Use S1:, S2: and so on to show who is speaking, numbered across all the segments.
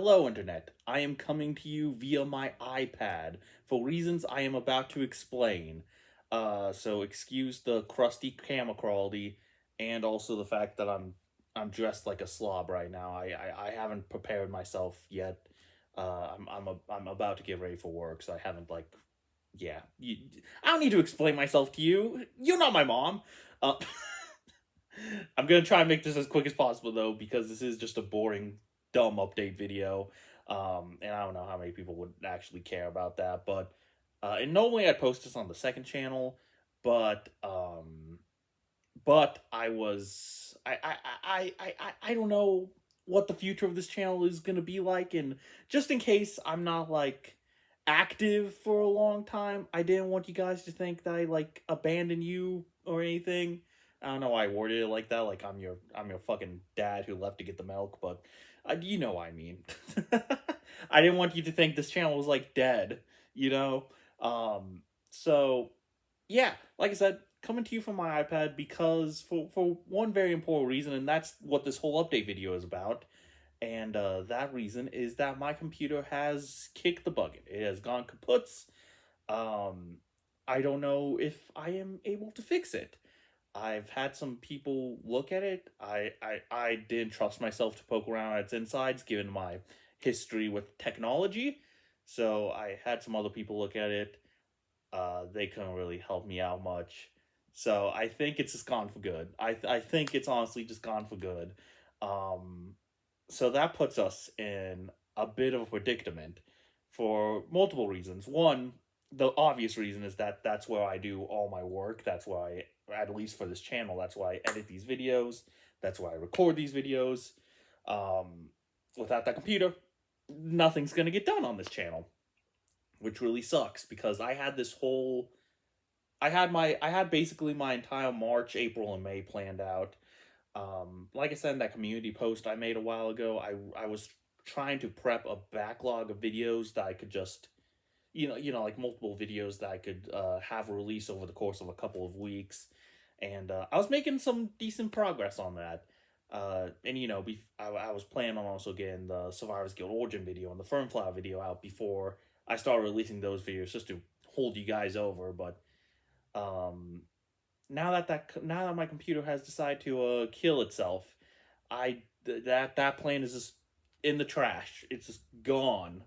S1: Hello, Internet. I am coming to you via my iPad for reasons I am about to explain. So excuse the crusty camera quality and also the fact that I'm dressed like a slob right now. I haven't prepared myself yet. I'm about to get ready for work, so I haven't yeah. I don't need to explain myself to you. You're not my mom. Uh, I'm gonna try and make this as quick as possible though, because this is just a boring, dumb update video. And I don't know how many people would actually care about that. But and normally I'd post this on the second channel, but I don't know what the future of this channel is gonna be like, and just in case I'm not active for a long time, I didn't want you guys to think that I abandoned you or anything. I don't know why I worded it like that, like I'm your fucking dad who left to get the milk, but you know what I mean. I didn't want you to think this channel was dead, you know. So yeah, like I said, coming to you from my iPad because for one very important reason, and that's what this whole update video is about. And that reason is that my computer has kicked the bucket. It has gone kaputs. Um, I don't know if I am able to fix it. I've had some people look at it. I didn't trust myself to poke around at its insides, given my history with technology. So I had some other people look at it. They couldn't really help me out much. So I think it's just gone for good. I think it's honestly just gone for good. Um, so that puts us in a bit of a predicament for multiple reasons. One, the obvious reason is that that's where I do all my work. That's why, at least for this channel, that's why I edit these videos. That's why I record these videos. Without that computer, nothing's gonna get done on this channel, which really sucks because I had basically my entire March, April, and May planned out. Like I said in that community post I made a while ago, I was trying to prep a backlog of videos that I could just like multiple videos that I could have release over the course of a couple of weeks, and I was making some decent progress on that. And I was planning on also getting the Survivors Guild Origin video and the Fernflower video out before I started releasing those videos, just to hold you guys over. But um, now that my computer has decided to kill itself, that plan is just in the trash. It's just gone,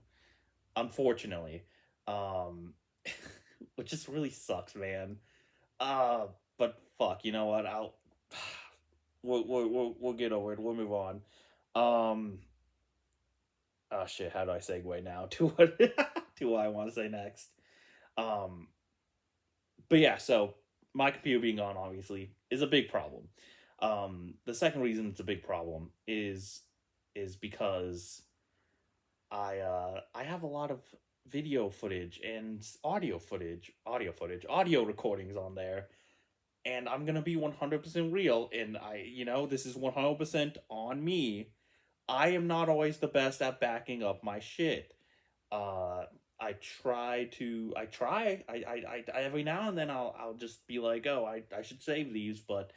S1: unfortunately. Um, which just really sucks, man. Uh, but fuck, you know what? We'll get over it. We'll move on. Um, oh shit, how do I segue now to what to what I want to say next? Um, but yeah, so my computer being on obviously is a big problem. The second reason it's a big problem is because I have a lot of video footage and audio recordings on there, and I'm gonna be 100% real, and this is 100% on me. I am not always the best at backing up my shit. Uh, I every now and then I'll just be like, oh, I should save these, but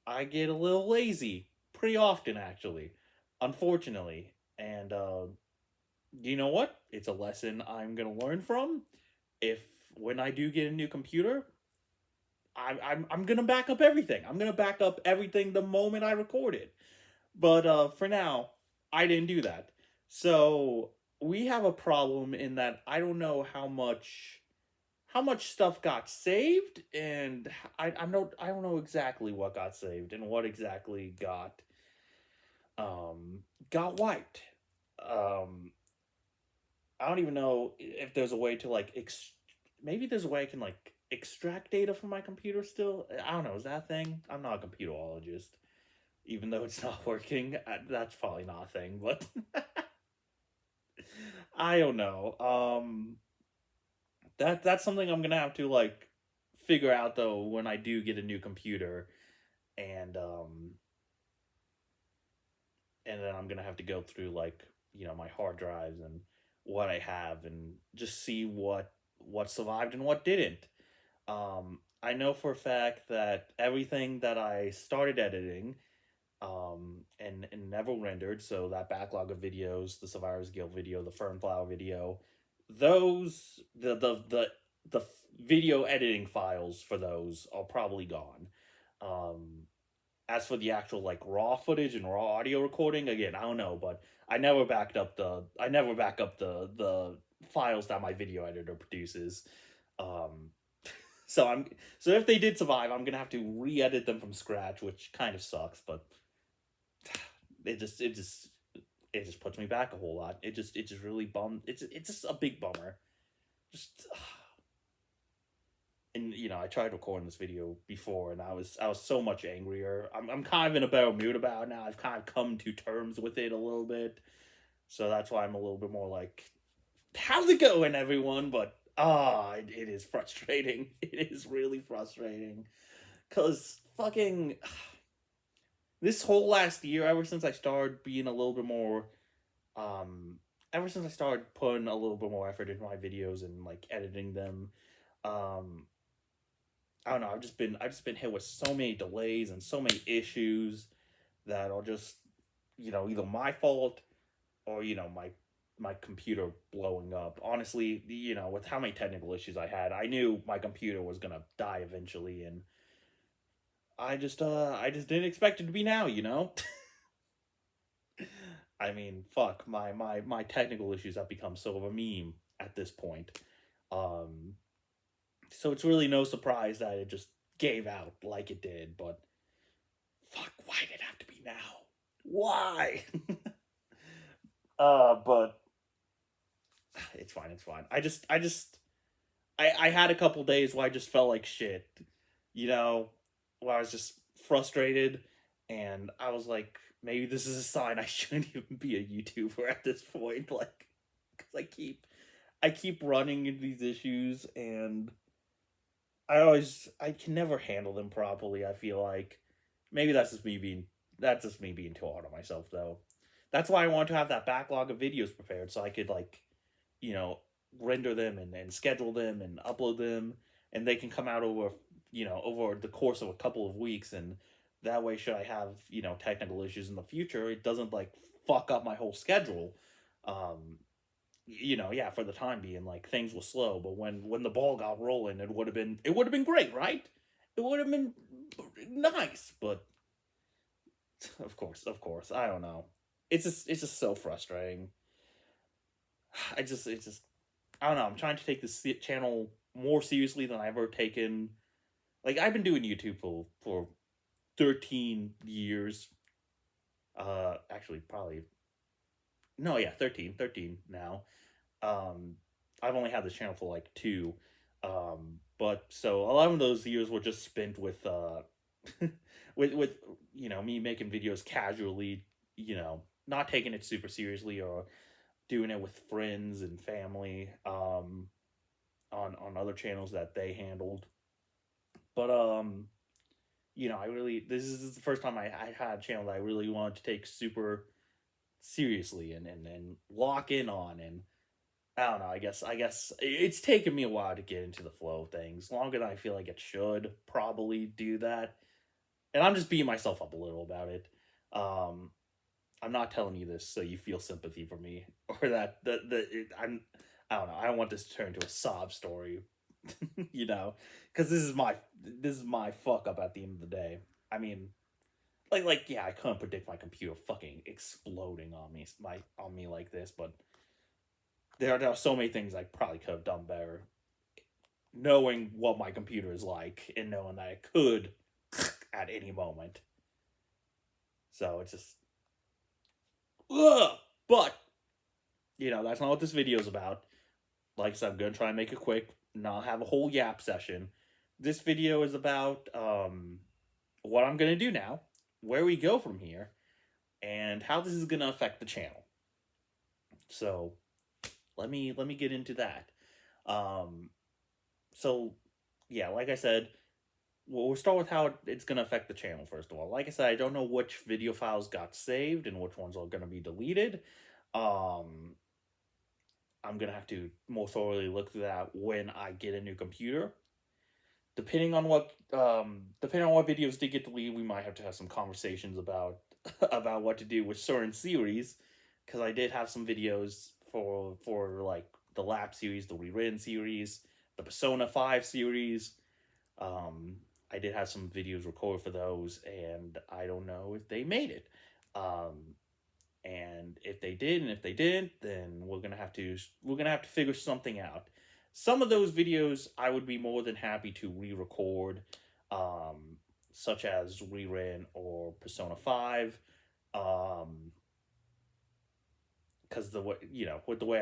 S1: I get a little lazy pretty often actually, unfortunately. And you know what? It's a lesson I'm gonna learn from. If when I do get a new computer, I'm gonna back up everything. I'm gonna back up everything the moment I record it. But for now, I didn't do that. So we have a problem in that I don't know how much stuff got saved, and I don't know exactly what got saved and what exactly got wiped. Um, I don't even know if there's a way to maybe there's a way I can extract data from my computer still. I don't know. Is that a thing? I'm not a computerologist, even though it's not working. That's probably not a thing, but I don't know. That's something I'm gonna have to figure out though when I do get a new computer, and and then I'm gonna have to go through my hard drives and what I have and just see what survived and what didn't. I know for a fact that everything that I started editing and never rendered. So that backlog of videos, the Survivors Guild video, the Fernflower video, those the video editing files for those are probably gone. Um, as for the actual like raw footage and raw audio recording, again, I don't know, but I never back up the files that my video editor produces. Um, so I'm so if they did survive, I'm gonna have to re-edit them from scratch, which kind of sucks, but it just puts me back a whole lot. It just really bummed. It's just a big bummer. Just and I tried recording this video before, and I was so much angrier. I'm kind of in a better mood about it now. I've kind of come to terms with it a little bit, so that's why I'm a little bit more like, "How's it going, everyone?" But it is frustrating. It is really frustrating, cause fucking this whole last year, ever since I started being a little bit more, ever since I started putting a little bit more effort into my videos and like editing them, um, I don't know. I've just been hit with so many delays and so many issues that are just, either my fault or my computer blowing up. Honestly, with how many technical issues I had, I knew my computer was gonna die eventually, and I just didn't expect it to be now. I mean, fuck, my technical issues have become sort of a meme at this point. Um, so it's really no surprise that it just gave out like it did, but fuck, why did it have to be now? Why? But it's fine, it's fine. I had a couple days where I just felt like shit, you know, where I was just frustrated, and I was like, maybe this is a sign I shouldn't even be a YouTuber at this point, like, because I keep running into these issues, and I can never handle them properly. I feel like maybe that's just me being too hard on myself, though. That's why I want to have that backlog of videos prepared so I could like, you know, render them and schedule them and upload them, and they can come out over the course of a couple of weeks, and that way, should I have technical issues in the future, it doesn't like fuck up my whole schedule. Um, yeah, for the time being, like things were slow, but when the ball got rolling, it would have been great, right? It would have been nice, but of course, I don't know. It's just so frustrating. It's just I don't know. I'm trying to take this channel more seriously than I've ever taken. Like I've been doing YouTube for 13 years. Actually, probably no, yeah, 13 now. Um, I've only had this channel for like two. But so a lot of those years were just spent with with me making videos casually, not taking it super seriously or doing it with friends and family, on other channels that they handled. But I really this is the first time I had a channel that I really wanted to take super seriously and lock in on, and I don't know. I guess it's taken me a while to get into the flow of things. Longer than I feel like it should probably do that. And I'm just beating myself up a little about it. Um, I'm not telling you this so you feel sympathy for me or that I don't know. I don't want this to turn into a sob story, because this is my fuck up at the end of the day. I mean, like yeah, I couldn't predict my computer fucking exploding on me like this, but there are so many things I probably could have done better, knowing what my computer is like and knowing that it could at any moment. So it's just, ugh. But that's not what this video is about. Like I said, I'm gonna try and make it quick, not have a whole yap session. This video is about what I'm gonna do now, where we go from here, and how this is gonna affect the channel. So let me get into that. Um, so yeah, like I said, we'll start with how it's going to affect the channel, first of all. Like I said, I don't know which video files got saved and which ones are going to be deleted. I'm going to have to more thoroughly look through that when I get a new computer. Depending on what videos did get deleted, we might have to have some conversations about about what to do with certain series, because I did have some videos for like the Lap series, the Rewritten series, the Persona 5 series. Um, I did have some videos recorded for those, and I don't know if they made it. Um, and if they did, and if they didn't, then we're gonna have to figure something out. Some of those videos I would be more than happy to re-record, um, such as Rerun or Persona 5. Um, because the way, with the way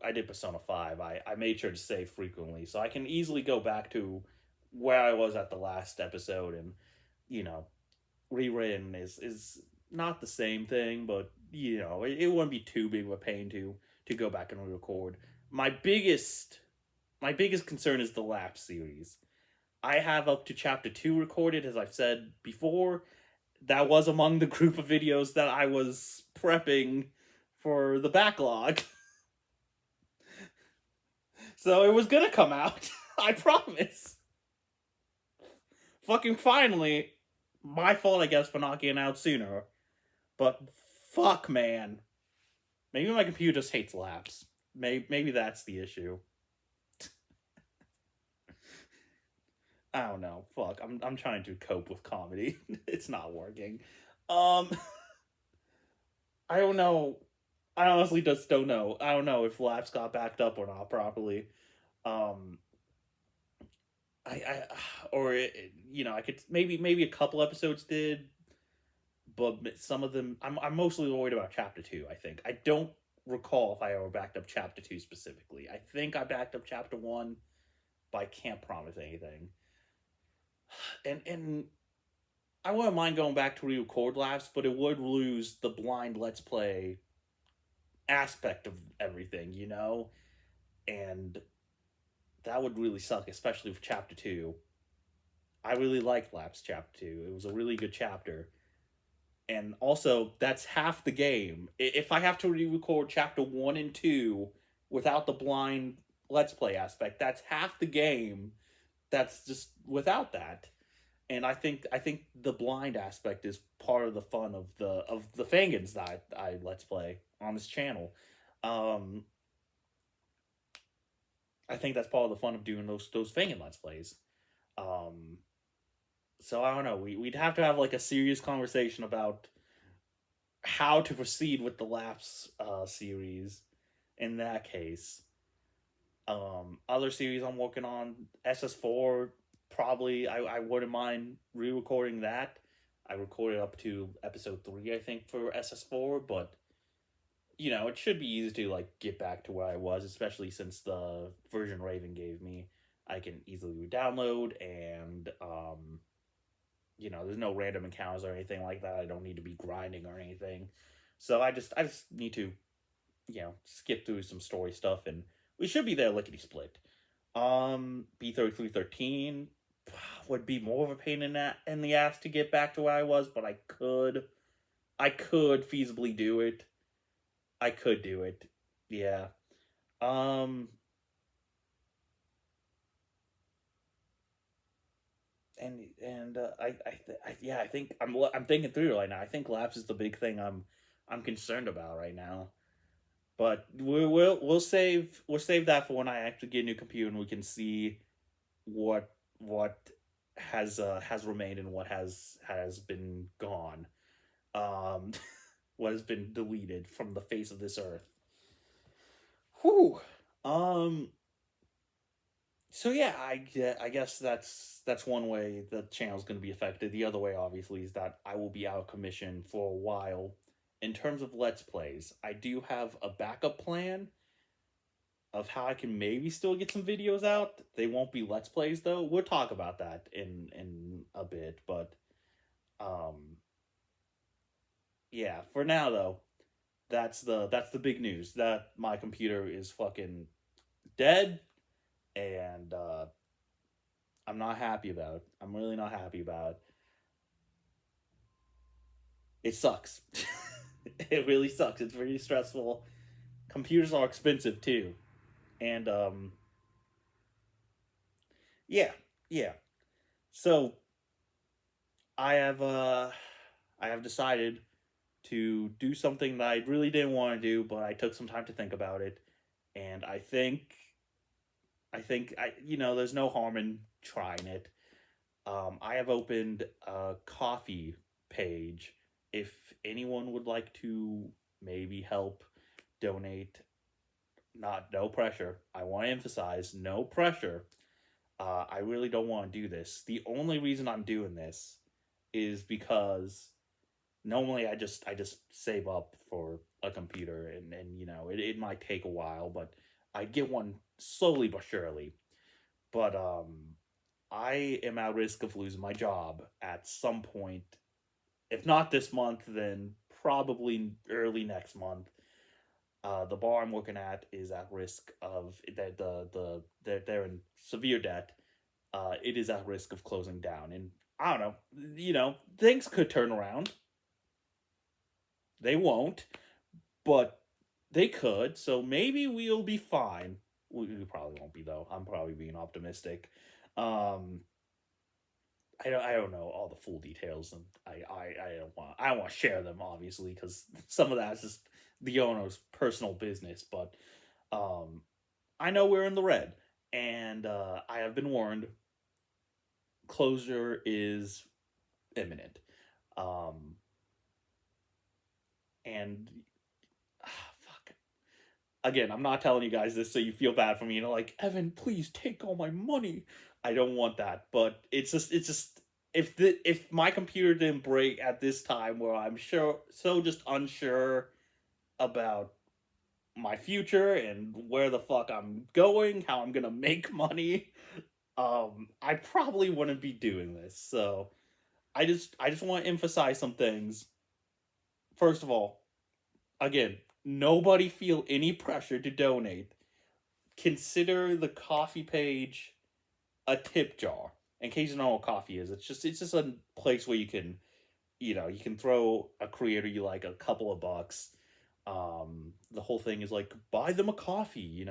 S1: I did Persona 5, I made sure to save frequently, so I can easily go back to where I was at the last episode. And you know rewritten is not the same thing, but it wouldn't be too big of a pain to go back and re-record. My biggest concern is the Lapse series. I have up to chapter 2 recorded, as I've said before. That was among the group of videos that I was prepping for the backlog. So it was gonna come out. I promise. Fucking finally. My fault, I guess, for not getting out sooner. But fuck, man. Maybe my computer just hates Lapse. Maybe that's the issue. I don't know. Fuck. I'm trying to cope with comedy. It's not working. Um I don't know. I honestly just don't know. I don't know if Lapse got backed up or not properly. Um I or I could maybe a couple episodes did, but some of them I'm mostly worried about chapter 2. I think I don't recall if I ever backed up chapter 2 specifically. I think I backed up chapter 1, but I can't promise anything. And I wouldn't mind going back to re-record Laughs, but it would lose the blind let's play aspect of everything, and that would really suck, especially for chapter 2. I really liked Laps chapter 2. It was a really good chapter. And also, that's half the game. If I have to re-record chapter 1 and 2 without the blind let's play aspect, that's half the game that's just without that. And I think the blind aspect is part of the fun of the Fangans that I let's play on this channel. Um, I think that's part of the fun of doing those Fangan let's plays. Um, so I don't know. We'd have to have like a serious conversation about how to proceed with the Lapse series in that case. Other series I'm working on, SS4, probably I wouldn't mind re-recording that. I recorded up to episode 3, I think, for SS4, but it should be easy to like get back to where I was, especially since the version Raven gave me, I can easily re-download. And there's no random encounters or anything like that. I don't need to be grinding or anything. So I just need to, skip through some story stuff, and we should be there lickety split. B3313 would be more of a pain in the ass to get back to where I was, but I could feasibly do it. I could do it. Yeah. Um and yeah, I think I'm thinking through it right now. I think Lapse is the big thing I'm concerned about right now. But we'll save that for when I actually get a new computer and we can see what has remained and what has been gone. Um, what has been deleted from the face of this earth. Whew. Um. So yeah, I guess that's one way the channel's going to be affected. The other way, obviously, is that I will be out of commission for a while. In terms of Let's Plays, I do have a backup plan of how I can maybe still get some videos out. They won't be Let's Plays though. We'll talk about that in a bit, but um yeah, for now though, that's the big news that my computer is fucking dead. And I'm not happy about it. I'm really not happy about it. It sucks. It really sucks. It's really stressful. Computers are expensive too. And yeah, yeah. So I have I have decided to do something that I really didn't want to do, but I took some time to think about it, and I think there's no harm in trying it. I have opened a coffee page. If anyone would like to maybe help donate, not no pressure. I want to emphasize no pressure. I really don't want to do this. The only reason I'm doing this is because normally I just save up for a computer, and it might take a while, but I'd get one slowly but surely. But I am at risk of losing my job at some point. If not this month, then probably early next month. The bar I'm working at is at risk of that they're in severe debt. It is at risk of closing down, and I don't know. Things could turn around. They won't, but they could. So maybe we'll be fine. We probably won't be though. I'm probably being optimistic. Um, I don't know all the full details, and I don't want to share them obviously because some of that's just the owner's personal business. But um, I know we're in the red, and I have been warned. Closure is imminent, um, and fuck. Again, I'm not telling you guys this so you feel bad for me. Like, Evan, please take all my money. I don't want that, but it's just if my computer didn't break at this time where I'm just unsure about my future and where the fuck I'm going, how I'm gonna make money, I probably wouldn't be doing this. So I just want to emphasize some things. First of all, again, nobody feel any pressure to donate. Consider the coffee page a tip jar. In case you know what coffee is, it's just a place where you can throw a creator you like a couple of bucks. The whole thing is like buy them a coffee.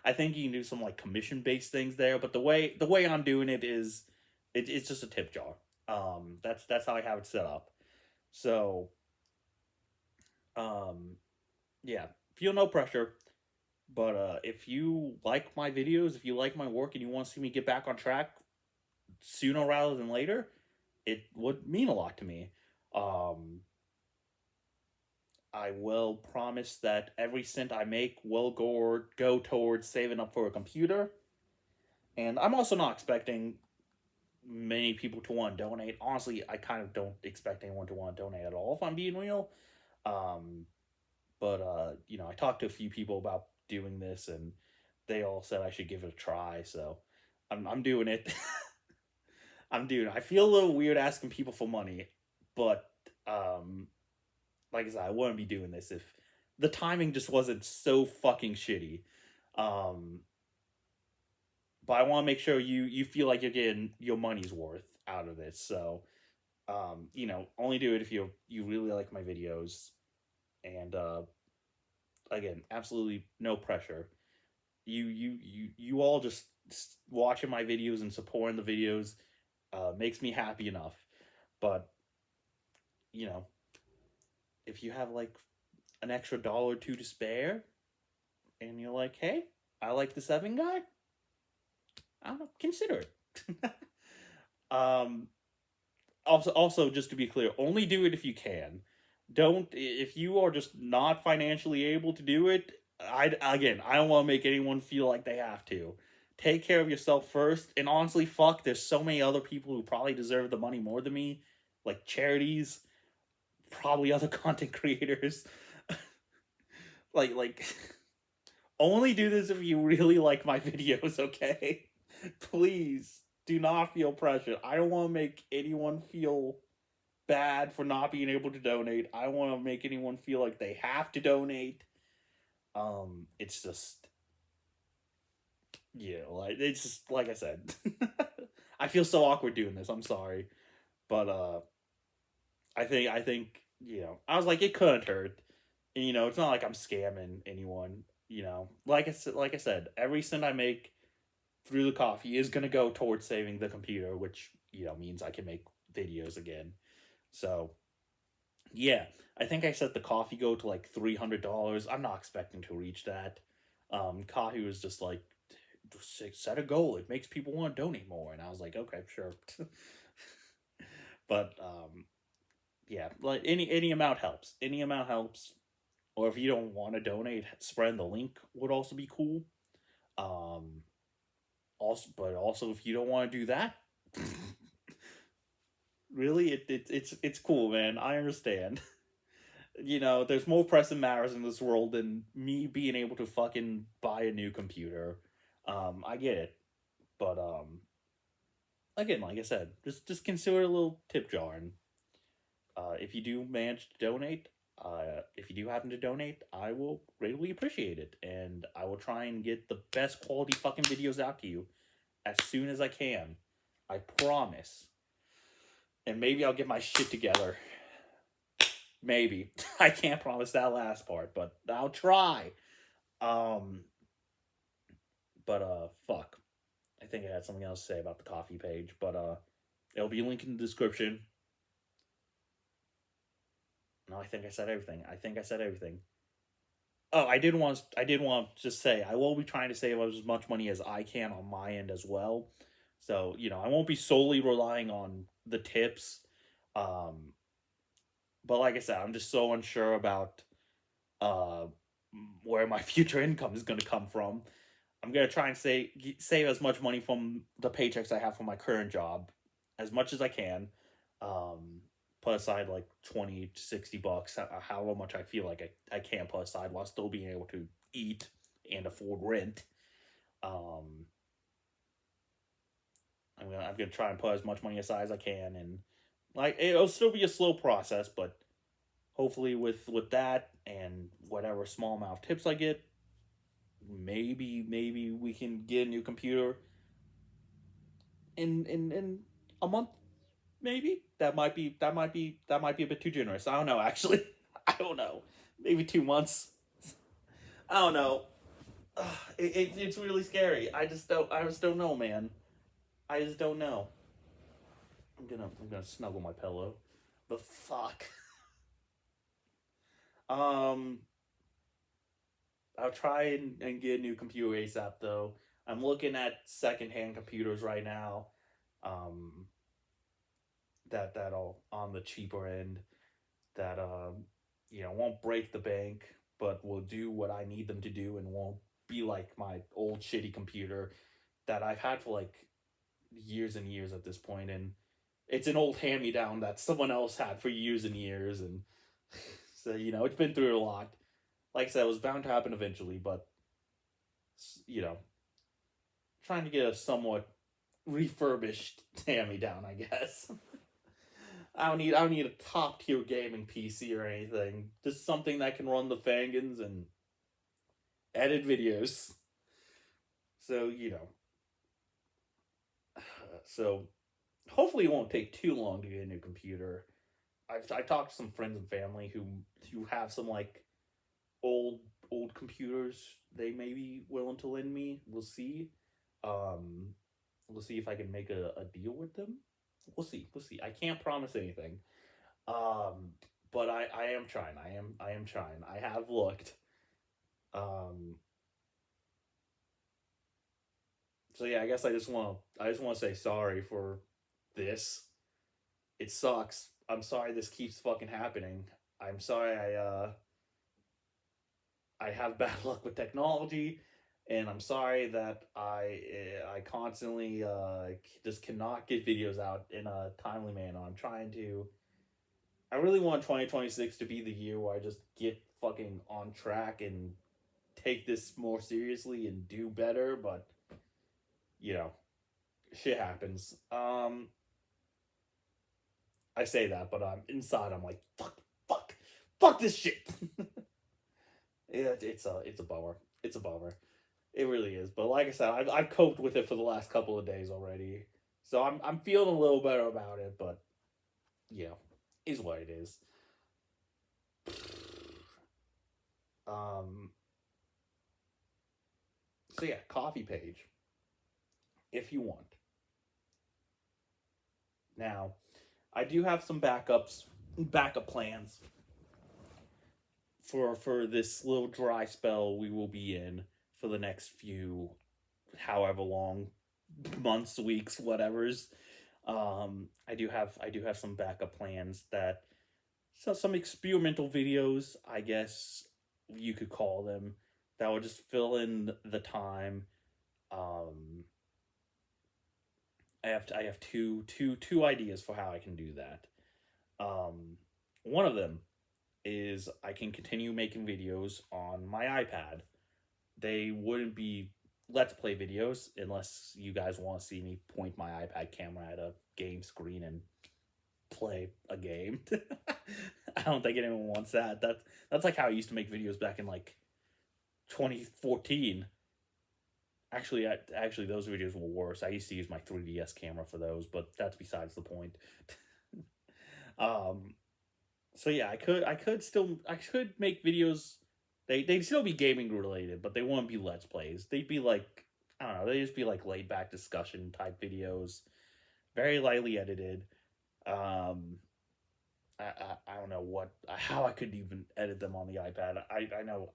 S1: I think you can do some like commission based things there, but the way I'm doing it is it's just a tip jar. That's how I have it set up. So um, yeah, feel no pressure. But if you like my videos, if you like my work, and you want to see me get back on track sooner rather than later, it would mean a lot to me. Um, I will promise that every cent I make will go towards saving up for a computer. And I'm also not expecting many people to want to donate. Honestly, I kind of don't expect anyone to want to donate at all, if I'm being real. Um, but I talked to a few people about doing this, and they all said I should give it a try. So I'm doing it. I'm doing it. I feel a little weird asking people for money, but um, like I said, I wouldn't be doing this if the timing just wasn't so fucking shitty. Um, but I want to make sure you feel like you're getting your money's worth out of this. So only do it if you really like my videos, and again, absolutely no pressure. You all just watching my videos and supporting the videos makes me happy enough. But you know, if you have like an extra dollar or two to spare, and you're like, hey, I like the seven guy, I don't know, consider it. um, also, just to be clear, only do it if you can. Don't if you are just not financially able to do it. I don't want to make anyone feel like they have to. Take care of yourself first, and honestly, fuck. There's so many other people who probably deserve the money more than me, like charities, probably other content creators. like, only do this if you really like my videos, okay? Please do not feel pressure. I don't want to make anyone feel bad for not being able to donate. I don't want to make anyone feel like they have to donate. It's just like it's just like I said. I feel so awkward doing this. I'm sorry, but I think I was like it couldn't hurt, and it's not like I'm scamming anyone. Like I said, every cent I make through the coffee is gonna go towards saving the computer, which means I can make videos again. So Yeah, I think I set the coffee go to like $300. I'm not expecting to reach that. Coffee was just like, set a goal. It makes people want to donate more, and I was like, okay, sure. But yeah, like any amount helps. Any amount helps. Or if you don't want to donate, spreading the link would also be cool. Um, but also if you don't want to do that, really, it's cool, man. I understand. There's more pressing matters in this world than me being able to fucking buy a new computer. I get it, but again, like I said, just consider a little tip jar, and if you do manage to donate, if you do happen to donate, I will greatly appreciate it, and I will try and get the best quality fucking videos out to you as soon as I can. I promise. And maybe I'll get my shit together. Maybe. I can't promise that last part, but I'll try. Um, fuck. I think I had something else to say about the coffee page, but it'll be linked in the description. No, I think I said everything. Oh, I did want to just say I will be trying to save as much money as I can on my end as well. So, I won't be solely relying on the tips. Um, but like I said, I'm just so unsure about uh where my future income is going to come from. I'm gonna try and save as much money from the paychecks I have from my current job, as much as I can. Um, Put aside like 20 to 60 bucks, however much I feel like I can put aside while still being able to eat and afford rent. Um, I'm gonna try and put as much money aside as I can, and like it'll still be a slow process, but hopefully with that and whatever small amount of tips I get, maybe we can get a new computer in a month. Maybe that might be a bit too generous. I don't know, actually. I don't know. Maybe 2 months. I don't know. It's really scary. I just don't know, man. I just don't know. I'm gonna snuggle my pillow. But fuck. Um I'll try and get a new computer ASAP though. I'm looking at secondhand computers right now. Um that are on the cheaper end, that won't break the bank, but will do what I need them to do, and won't be like my old shitty computer that I've had for like years and years at this point, and it's an old hand me down that someone else had for years and years, and so it's been through a lot. Like I said, it was bound to happen eventually, but you know, trying to get a somewhat refurbished hand me down, I guess. I don't need a top tier gaming PC or anything. Just something that can run the Fangans and edit videos. So so hopefully it won't take too long to get a new computer. I've talked to some friends and family who have some like old old computers they may be willing to lend me. We'll see. Um, we'll see if I can make a deal with them. We'll see. We'll see. I can't promise anything. Um, but I am trying. I am trying. I have looked. Um, so yeah, I guess I just want to say sorry for this. It sucks. I'm sorry this keeps fucking happening. I'm sorry I have bad luck with technology, and I'm sorry that I constantly just cannot get videos out in a timely manner. I'm trying to. I really want 2026 to be the year where I just get fucking on track and take this more seriously and do better, but you know, shit happens. I say that, but inside I'm like, fuck, fuck this shit. Yeah, it's a bummer. It's a bummer. It really is. But like I said, I've coped with it for the last couple of days already, so I'm feeling a little better about it. But is what it is. Um. So yeah, coffee page if you want. Now, I do have some backups backup plans for this little dry spell we will be in for the next few, however long, months, weeks, whatever's. I do have some backup plans that, so some experimental videos, I guess you could call them, that will just fill in the time. Um, I have two ideas for how I can do that. One of them is I can continue making videos on my iPad. They wouldn't be let's play videos unless you guys want to see me point my iPad camera at a game screen and play a game. I don't think anyone wants that. That's like how I used to make videos back in like 2014. Actually, those videos were worse. I used to use my 3DS camera for those, but that's besides the point. um, so yeah, I could make videos. They'd still be gaming related, but they wouldn't be let's plays. They'd be like, I don't know. They'd just be like laid back discussion type videos, very lightly edited. Um, I don't know how I could even edit them on the iPad. I know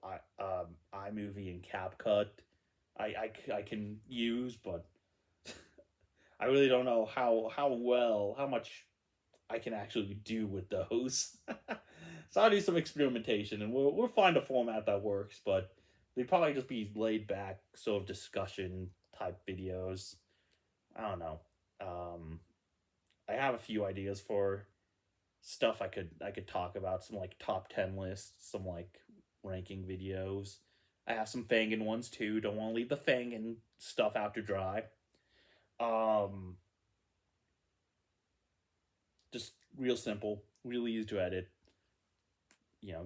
S1: iMovie and CapCut I can use, but I really don't know how much I can actually do with those. So I'll do some experimentation, and we'll find a format that works. But they'd probably just be laid back, sort of discussion type videos. I don't know. Um, I have a few ideas for stuff I could talk about. Some like top 10 lists, some like ranking videos. I have some Fangin ones too. Don't want to leave the Fangin stuff out to dry. Um, just real simple, real easy to edit.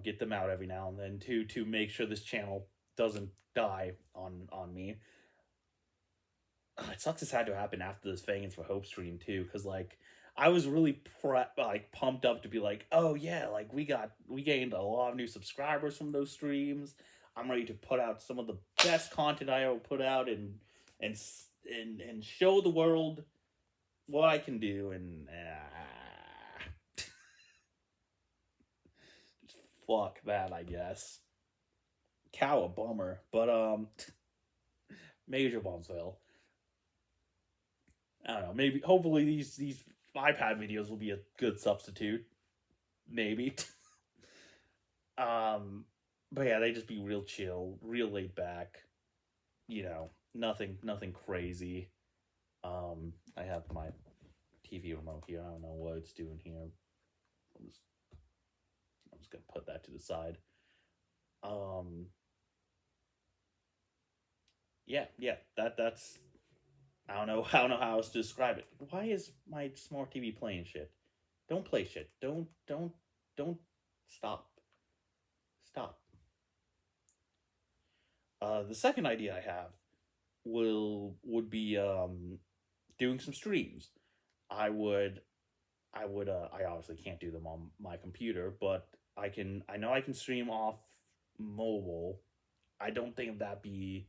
S1: Get them out every now and then to make sure this channel doesn't die on me. It sucks this had to happen after this Fangins for Hope stream too, because like I was really pumped up to be like, oh yeah, like we gained a lot of new subscribers from those streams. I'm ready to put out some of the best content I ever put out and and show the world what I can do, and fuck that, I guess. Cow a bummer, but major bumsville. I don't know. Maybe hopefully these iPad videos will be a good substitute. Maybe. But yeah, they just be real chill, real laid back. Nothing crazy. I have my TV remote here. I don't know what it's doing here. I'm just gonna put that to the side. Um, yeah. That's I don't know how else to describe it. Why is my smart TV playing shit? Don't play shit. Don't stop. Stop. The second idea I have would be doing some streams. I would I obviously can't do them on my computer, but I know I can stream off mobile. I don't think that'd be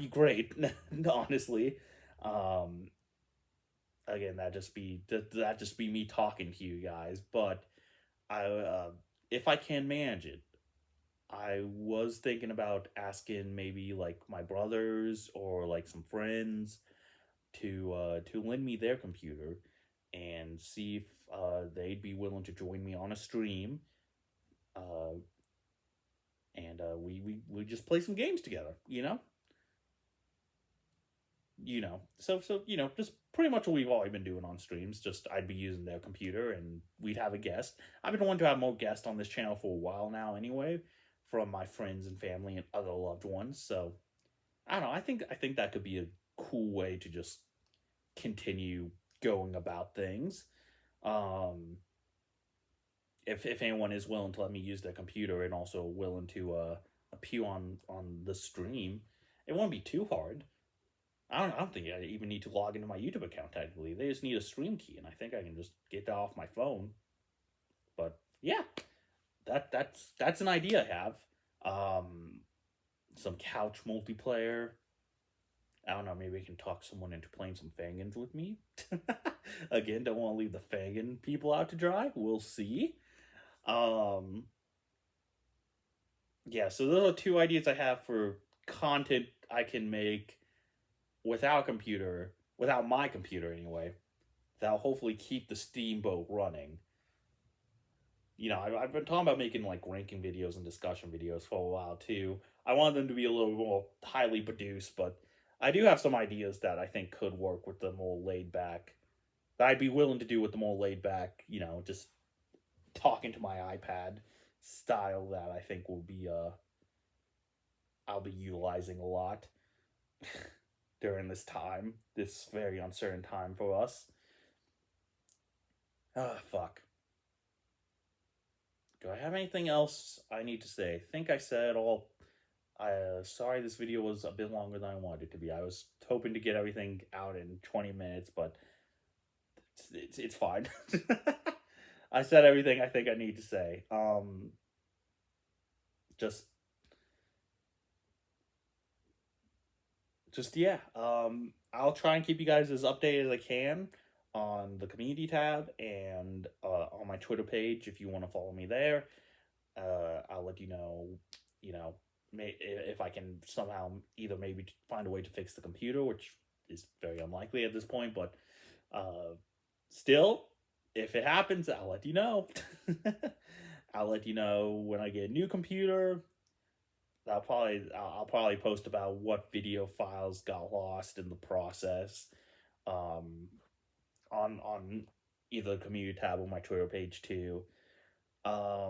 S1: great, honestly. Um, Again, that just be me talking to you guys, but I if I can manage it, I was thinking about asking maybe like my brothers or like some friends to lend me their computer and see if they'd be willing to join me on a stream, uh, and we just play some games together. So just pretty much what we've already been doing on streams. Just I'd be using their computer and we'd have a guest. I've been wanting to have more guests on this channel for a while now, anyway, from my friends and family and other loved ones. So I don't know. I think that could be a cool way to just continue going about things. Um, if anyone is willing to let me use their computer and also willing to appear on the stream, it won't be too hard. I don't think I even need to log into my YouTube account technically. They just need a stream key, and I think I can just get that off my phone. But yeah, that's an idea I have. Some couch multiplayer. I don't know, maybe I can talk someone into playing some Fangans with me. Again, don't want to leave the Fangan people out to dry. We'll see. Um, yeah, so those are two ideas I have for content I can make without computer, without my computer anyway. That'll hopefully keep the steamboat running. You know, I've been talking about making like ranking videos and discussion videos for a while too. I want them to be a little more highly produced, but I do have some ideas that I think could work with the more laid back. That I'd be willing to do with the more laid back, you know, just talking to my iPad style that I think will be I'll be utilizing a lot during this time, this very uncertain time for us. Ah, fuck. Do I have anything else I need to say? I think I said all. Sorry, this video was a bit longer than I wanted it to be. I was hoping to get everything out in 20 minutes, but it's fine. I said everything I think I need to say. Just yeah. I'll try and keep you guys as updated as I can on the community tab and on my Twitter page if you want to follow me there. I'll let you know, you know, if I can somehow either maybe find a way to fix the computer, which is very unlikely at this point, but still, if it happens, I'll let you know. I'll let you know when I get a new computer. I'll probably post about what video files got lost in the process, on either the community tab or my Twitter page too. I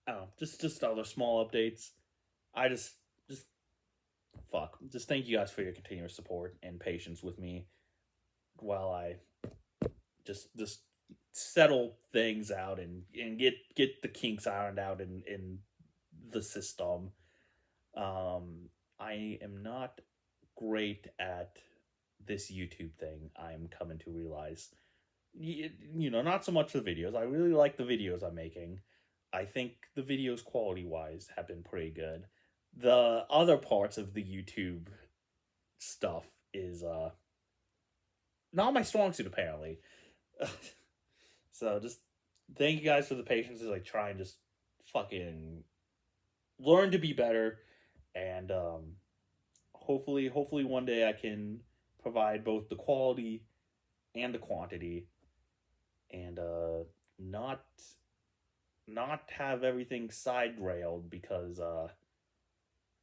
S1: don't know, just other small updates. I just fuck. Just thank you guys for your continuous support and patience with me while I just settle things out and get the kinks ironed out in the system. I am not great at this YouTube thing. I'm coming to realize, you know, not so much the videos. I really like the videos I'm making. I think the videos quality wise have been pretty good. The other parts of the YouTube stuff is not my strong suit apparently. So just thank you guys for the patience as I try and just fucking learn to be better, and hopefully one day I can provide both the quality and the quantity, and not have everything side railed because of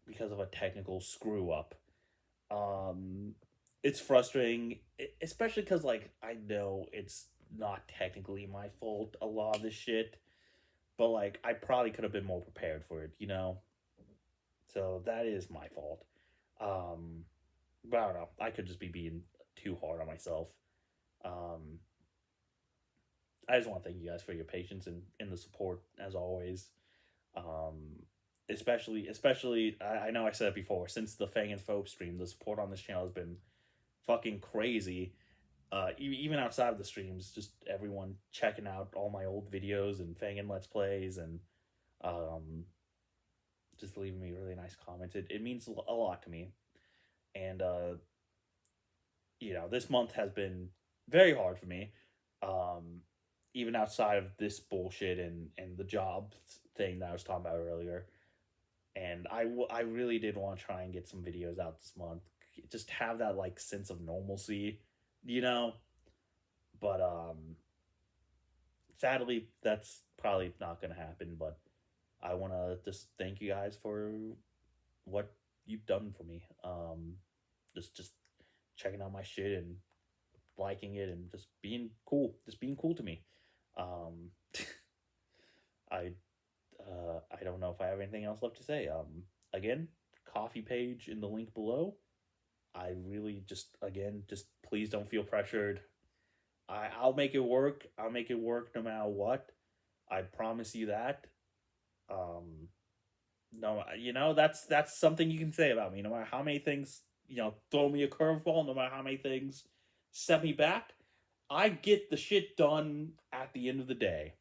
S1: a technical screw up. It's frustrating, especially because like I know it's not technically my fault a lot of this shit, but like I probably could have been more prepared for it, you know. So that is my fault. But I don't know. I could just be being too hard on myself. Um, I just want to thank you guys for your patience and the support as always. Um, especially I know I said it before, since the Fang and Phobe stream, the support on this channel has been fucking crazy. Even outside of the streams, just everyone checking out all my old videos and Fangin Let's Plays, and just leaving me really nice comments. It means a lot to me. And you know, this month has been very hard for me. Even outside of this bullshit and the job thing that I was talking about earlier. And I really did want to try and get some videos out this month. Just have that like sense of normalcy, you know? But sadly that's probably not gonna happen. But I wanna just thank you guys for what you've done for me. Just checking out my shit and liking it and just being cool. Just being cool to me. I I don't know if I have anything else left to say. Again, Kofi page in the link below. I really just please don't feel pressured. I'll make it work. I'll make it work no matter what. I promise you that. No, you know, that's something you can say about me. No matter how many things, you know, throw me a curveball, no matter how many things set me back, I get the shit done at the end of the day.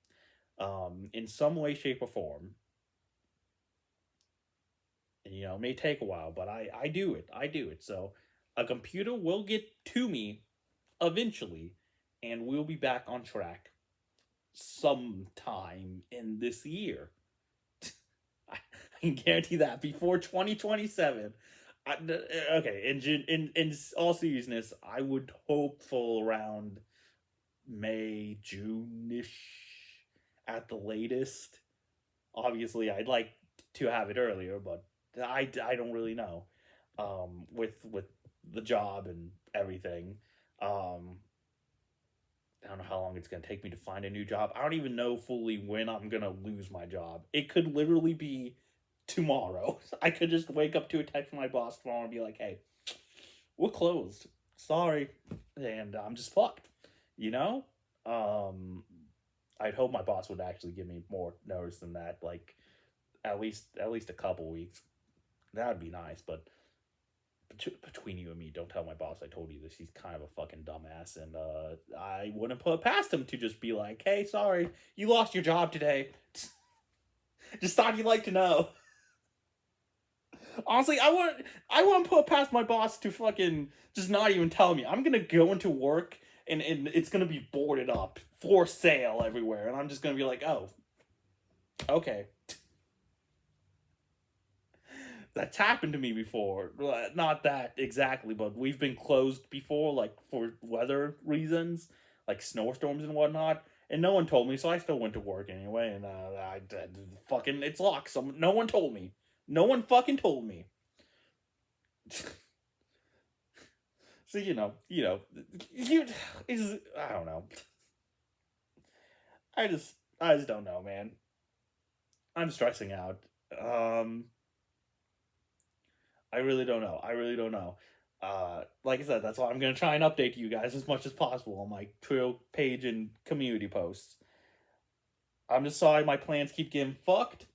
S1: In some way, shape, or form. And, it may take a while, but I do it. I do it. So a computer will get to me eventually, and we'll be back on track sometime in this year. I can guarantee that before 2027. Okay, in all seriousness, I would hope for around May, June-ish at the latest. Obviously, I'd like to have it earlier, but I don't really know. With the job and everything, I don't know how long it's gonna take me to find a new job. I don't even know fully when I'm gonna lose my job. It could literally be tomorrow. I could just wake up to a text from my boss tomorrow and be like, "Hey, we're closed. Sorry," and I'm just fucked. You know. I'd hope my boss would actually give me more notice than that. Like at least a couple weeks. That would be nice, but between you and me, don't tell my boss I told you this. He's kind of a fucking dumbass, and I wouldn't put it past him to just be like, "Hey, sorry, you lost your job today. Just thought you'd like to know." Honestly, I wouldn't put it past my boss to fucking just not even tell me. I'm gonna go into work and it's gonna be boarded up for sale everywhere, and I'm just gonna be like, "Oh, okay." That's happened to me before. Not that exactly, but we've been closed before, like for weather reasons, like snowstorms and whatnot. And no one told me, so I still went to work anyway. And I fucking it's locked. No one told me. No one fucking told me. So you is I don't know. I just don't know, man. I'm stressing out. Um, I really don't know. I really don't know. Like I said, that's why I'm gonna try and update you guys as much as possible on my Twitter page and community posts. I'm just sorry my plans keep getting fucked.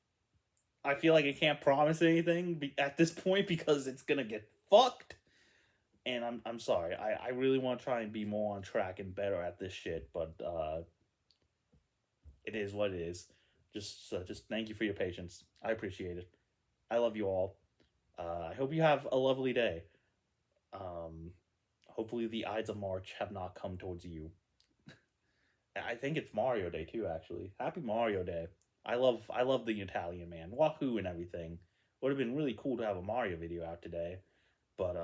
S1: I feel like I can't promise anything at this point because it's gonna get fucked. And I'm sorry. I really want to try and be more on track and better at this shit, but it is what it is. Just thank you for your patience. I appreciate it. I love you all. I hope you have a lovely day. Um, Hopefully the Ides of March have not come towards you. I think it's Mario Day too, actually. Happy Mario Day. I love the Italian man. Wahoo and everything. Would have been really cool to have a Mario video out today. But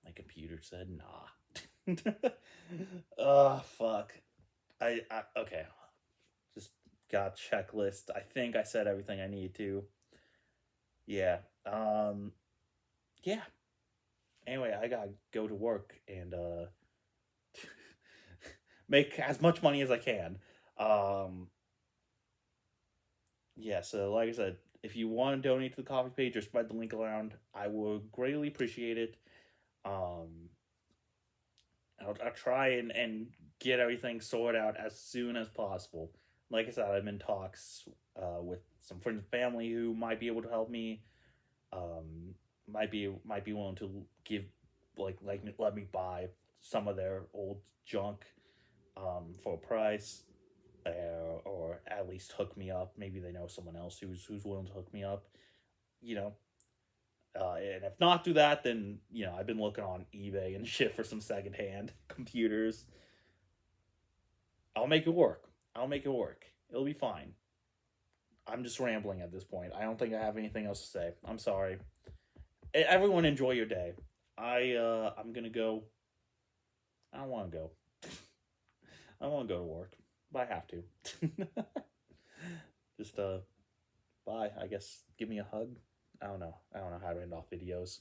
S1: my computer said nah. Fuck. I okay. Just got checklist. I think I said everything I need to. Yeah. Yeah. Anyway, I gotta go to work and make as much money as I can. Um, yeah, so like I said, if you want to donate to the coffee page or spread the link around, I would greatly appreciate it. Um, I'll try and get everything sorted out as soon as possible. Like I said, I'm in talks with some friends and family who might be able to help me. Um, might be willing to give like let me buy some of their old junk for a price, or at least hook me up. Maybe they know someone else who's willing to hook me up. You know, and if not do that, then I've been looking on eBay and shit for some secondhand computers. I'll make it work. I'll make it work. It'll be fine. I'm just rambling at this point. I don't think I have anything else to say. I'm sorry. Everyone enjoy your day. I'm gonna go. I don't want to go. I want to go to work, but I have to. Just bye. I guess give me a hug. I don't know. I don't know how to end off videos.